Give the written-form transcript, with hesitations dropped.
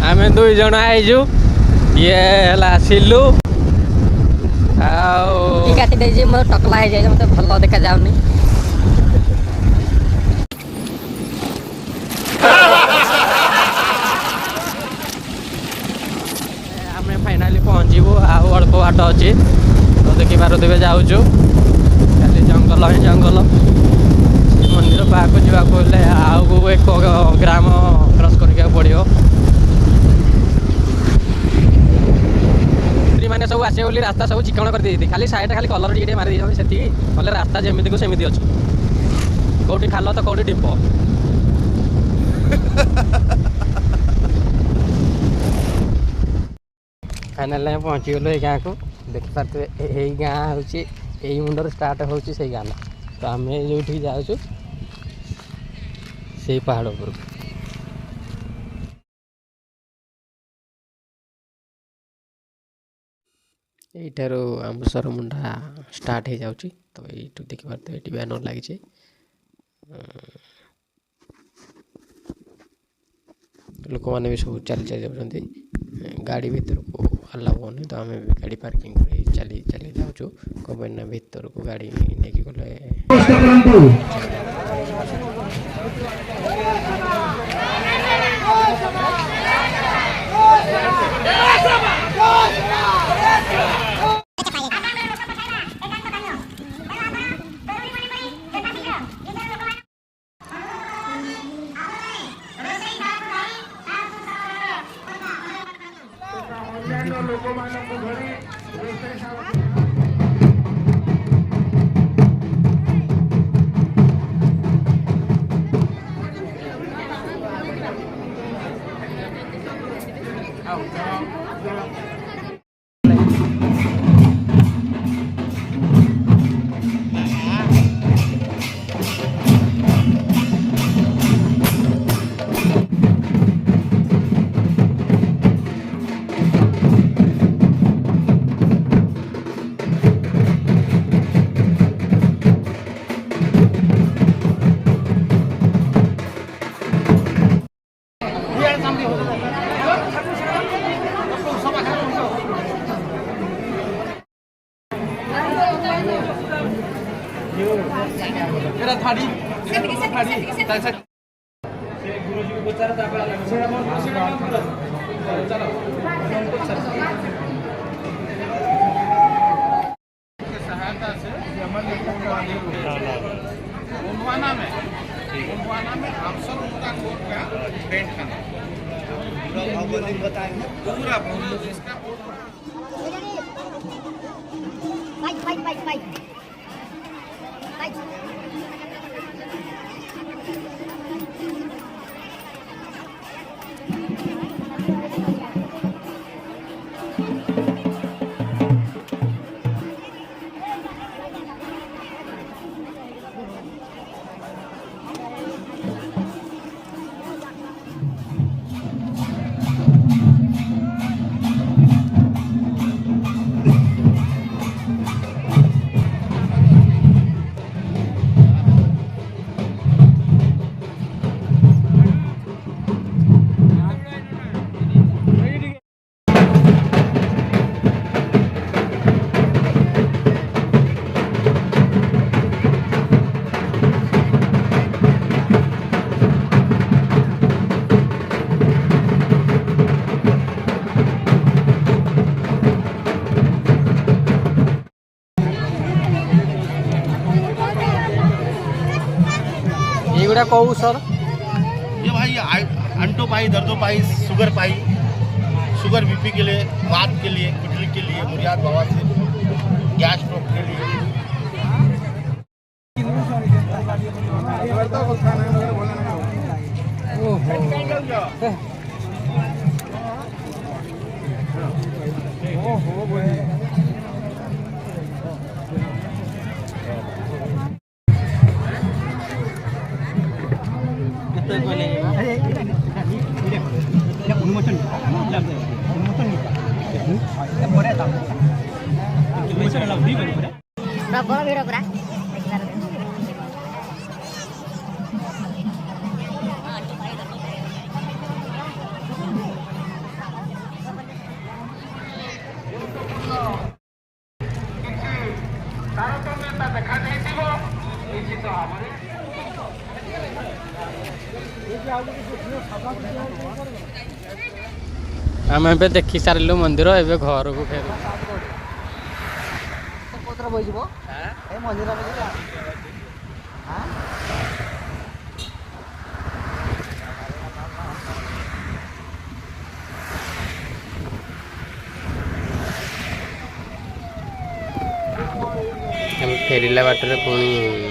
आम 2 जन आईजु ये सिलु काटी दे मोर टकला हो जाए मत भल देखा जाऊनी आम फाइनाली पहुँचू अल्प बाट अच्छी तो देखी पारे जाऊँ खाली जंगल ही जंगल मंदिर पाक जावाक आगे एक ग्राम क्रॉस करके पड़ो मैंने सब आसे बोली रास्ता सब चिकण कर दी खाली साइड खाली कलर टी मारी से कले रास्ता जमीती को सेमती अच्छी कौटी खाल तो कौटी डिप फाइनाल पहुँची गलु ये गाँव को देखी पारे यही गाँ हूँ यही मुंडर स्टार्ट हो गाँ ना तो आम जो जाऊँ से पहाड़ उपर यहीठार आम बसरमुंडा स्टार्ट हो जाऊँगी तो यू देखिए ये बैनर लगी लोक मैंने भी सब चली चली जाती गाड़ी भीतर को अलाउ होनी तो आम भी गाड़ी पार्किंग कर चली चली जाऊँ कहीं भीतर को गाड़ी नहीं गले ये कहू सर ये भाई अंटो पाई दर्दो पाई शुगर बीपी के लिए बात के लिए गुठली के लिए मुरियाद बवासीर गैस स्ट्रोक के लिए आम ए देखी सारू मंदिर ए घर को फेर फेरला बाटर पुणी